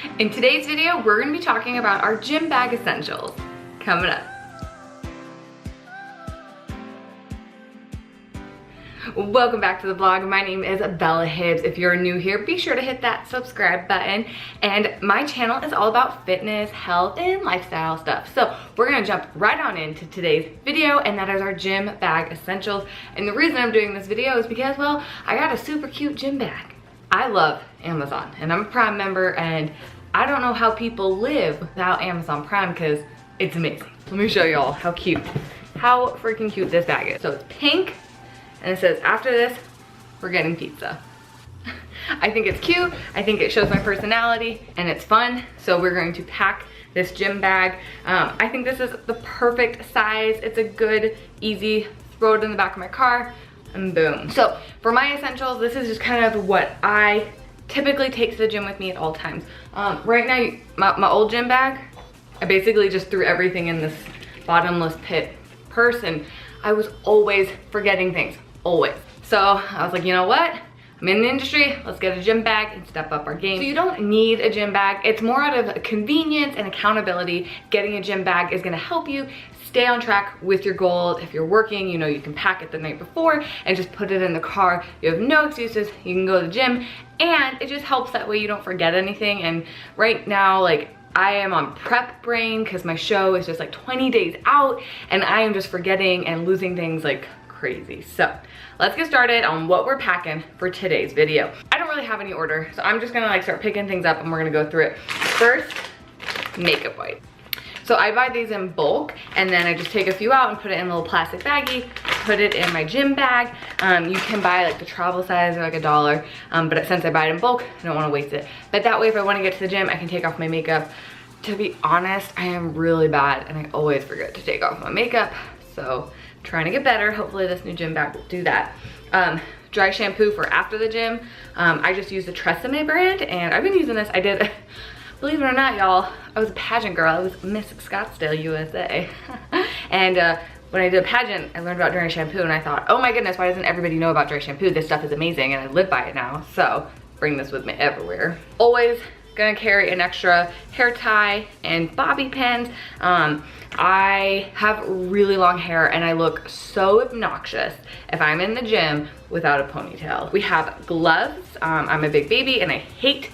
In today's video, we're gonna be talking about our gym bag essentials. Coming up. Welcome back to the vlog. My name is Bella Hibbs. If you're new here, be sure to hit that subscribe button. And my channel is all about fitness, health, and lifestyle stuff. So we're gonna jump right on into today's video, and that is our gym bag essentials. And the reason I'm doing this video is because, well, I got a super cute gym bag. I love Amazon, and I'm a Prime member, and I don't know how people live without Amazon Prime because it's amazing. Let me show y'all how freaking cute this bag is. So it's pink, and it says, after this, we're getting pizza. I think it's cute, I think it shows my personality, and it's fun. So we're going to pack this gym bag. I think this is the perfect size. It's a good, easy, throw it in the back of my car, and boom. So for my essentials, this is just kind of what I typically take to the gym with me at all times. Right now, my old gym bag, I basically just threw everything in this bottomless pit purse, and I was always forgetting things, always. So I was like, you know what? I'm in the industry, let's get a gym bag and step up our game. So you don't need a gym bag. It's more out of convenience and accountability. Getting a gym bag is gonna help you stay on track with your goals. If you're working, you know, you can pack it the night before and just put it in the car. You have no excuses, you can go to the gym, and it just helps that way you don't forget anything. And right now, like, I am on prep brain because my show is just like 20 days out, and I am just forgetting and losing things like crazy. So let's get started on what we're packing for today's video. I don't really have any order, so I'm just gonna like start picking things up and we're gonna go through it. First, makeup wipes. So I buy these in bulk, and then I just take a few out and put it in a little plastic baggie, put it in my gym bag. You can buy like the travel size or like $1, but since I buy it in bulk, I don't wanna waste it. But that way, if I wanna get to the gym, I can take off my makeup. To be honest, I am really bad, and I always forget to take off my makeup. So I'm trying to get better. Hopefully this new gym bag will do that. Dry shampoo for after the gym. I just use the Tresemme brand, and I've been using this. I did, believe it or not, y'all, I was a pageant girl. I was Miss Scottsdale, USA. And when I did a pageant, I learned about dry shampoo, and I thought, oh my goodness, why doesn't everybody know about dry shampoo? This stuff is amazing, and I live by it now. So bring this with me everywhere. Always gonna carry an extra hair tie and bobby pins. I have really long hair, and I look so obnoxious if I'm in the gym without a ponytail. We have gloves. I'm a big baby, and I hate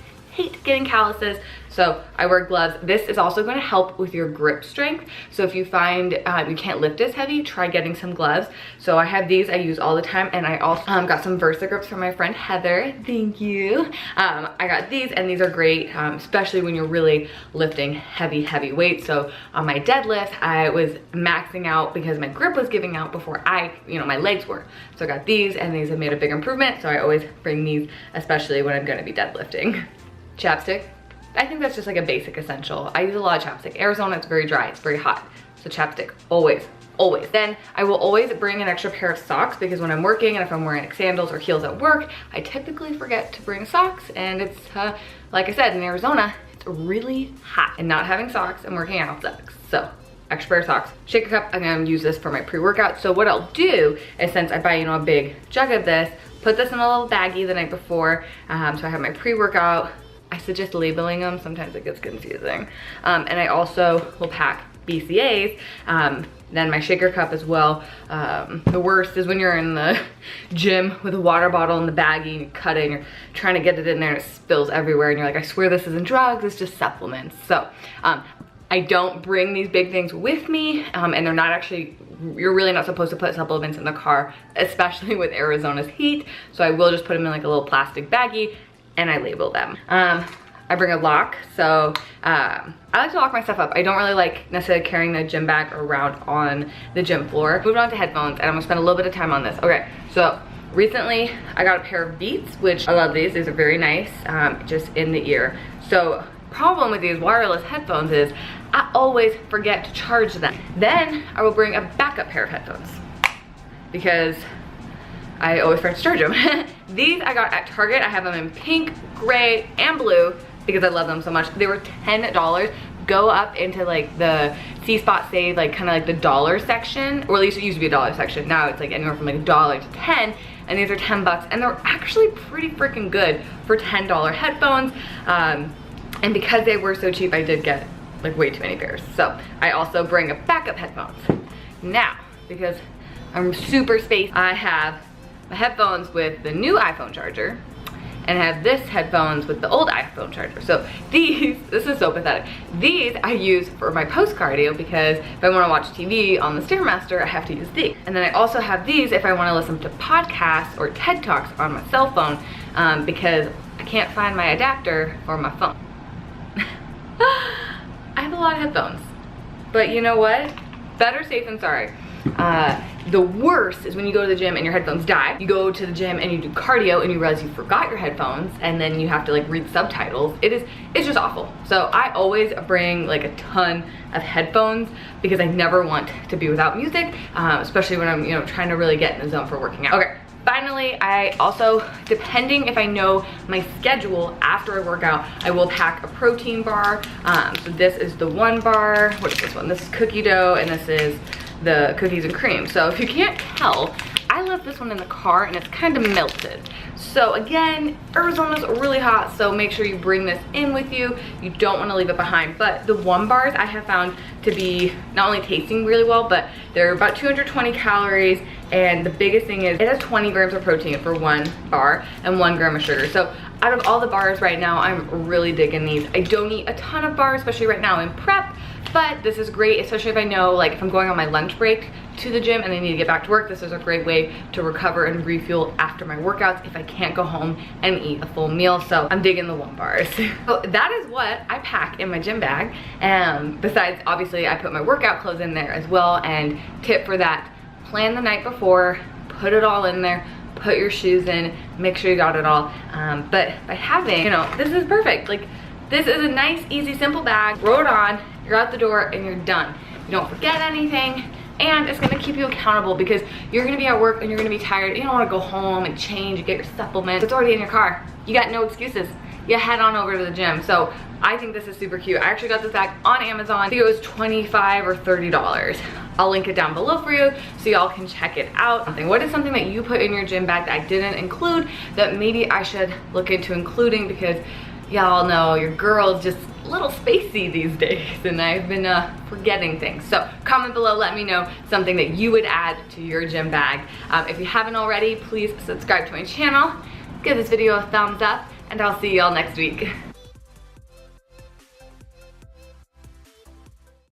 getting calluses, so I wear gloves. This is also going to help with your grip strength. So if you find you can't lift as heavy, try getting some gloves. So I have these I use all the time, and I also got some Versa grips from my friend Heather. Thank you. I got these, and these are great, especially when you're really lifting heavy weights. So on my deadlift, I was maxing out because my grip was giving out before my legs were. So I got these, and these have made a big improvement. So I always bring these, especially when I'm going to be deadlifting. Chapstick. I think that's just like a basic essential. I use a lot of chapstick. Arizona, it's very dry, it's very hot. So chapstick, always. Then I will always bring an extra pair of socks, because when I'm working and if I'm wearing like sandals or heels at work, I typically forget to bring socks, and it's, like I said, in Arizona, it's really hot, and not having socks and working out sucks. So extra pair of socks. Shaker cup, I'm gonna use this for my pre-workout. So what I'll do is, since I buy, a big jug of this, put this in a little baggie the night before, so I have my pre-workout. I suggest labeling them, sometimes it gets confusing. And I also will pack BCAAs, then my shaker cup as well. The worst is when you're in the gym with a water bottle in the baggie, and you cut it, and you're trying to get it in there, and it spills everywhere, and you're like, I swear this isn't drugs, it's just supplements. So I don't bring these big things with me, and they're not actually, you're really not supposed to put supplements in the car, especially with Arizona's heat. So I will just put them in like a little plastic baggie, and I label them. I bring a lock, so I like to lock my stuff up. I don't really like necessarily carrying the gym bag around on the gym floor. Moving on to headphones, and I'm gonna spend a little bit of time on this. Okay, so recently I got a pair of Beats, which I love these. These are very nice, just in the ear. So problem with these wireless headphones is I always forget to charge them. Then I will bring a backup pair of headphones, because I always forget to charge them. These I got at Target. I have them in pink, gray, and blue because I love them so much. They were $10. Go up into like the C Spot Save, like kind of like the dollar section, or at least it used to be a dollar section. Now it's like anywhere from like $1 to 10, and these are 10 bucks, and they're actually pretty freaking good for $10 headphones. And because they were so cheap, I did get like way too many pairs. So I also bring a backup headphones. Now, because I'm super spaced, I have my headphones with the new iPhone charger, and I have this headphones with the old iPhone charger. So these, this is so pathetic. These I use for my post cardio because if I wanna watch TV on the Stairmaster, I have to use these. And then I also have these if I wanna listen to podcasts or TED Talks on my cell phone because I can't find my adapter for my phone. I have a lot of headphones, but you know what? Better safe than sorry. The worst is when you go to the gym and your headphones die. You go to the gym and you do cardio and you realize you forgot your headphones and then you have to like read subtitles. It's just awful. So I always bring like a ton of headphones because I never want to be without music, especially when I'm, you know, trying to really get in the zone for working out. Okay. Finally, I also, depending if I know my schedule after I work out, I will pack a protein bar. So this is the one bar. What is this one? This is cookie dough and this is the cookies and cream. So if you can't tell, I left this one in the car and it's kind of melted. So again, Arizona's really hot, so make sure you bring this in with you. You don't want to leave it behind. But the one bars I have found to be not only tasting really well, but they're about 220 calories. And the biggest thing is it has 20 grams of protein for one bar and 1 gram of sugar. So out of all the bars right now, I'm really digging these. I don't eat a ton of bars, especially right now in prep, but this is great, especially if I know, like if I'm going on my lunch break to the gym and I need to get back to work, this is a great way to recover and refuel after my workouts if I can't go home and eat a full meal. So I'm digging the one bars. So that is what I pack in my gym bag. Besides, obviously I put my workout clothes in there as well. And tip for that, plan the night before, put it all in there, put your shoes in, make sure you got it all. But by having, you know, this is perfect. Like, this is a nice, easy, simple bag. Throw it on, you're out the door, and you're done. You don't forget anything, and it's gonna keep you accountable because you're gonna be at work and you're gonna be tired. You don't wanna go home and change and get your supplements. It's already in your car. You got no excuses. You head on over to the gym. So I think this is super cute. I actually got this bag on Amazon. I think it was $25 or $30. I'll link it down below for you so y'all can check it out. What is something that you put in your gym bag that I didn't include that maybe I should look into including, because y'all know your girl's just a little spacey these days and I've been forgetting things. So comment below, let me know something that you would add to your gym bag. If you haven't already, please subscribe to my channel, give this video a thumbs up, and I'll see y'all next week.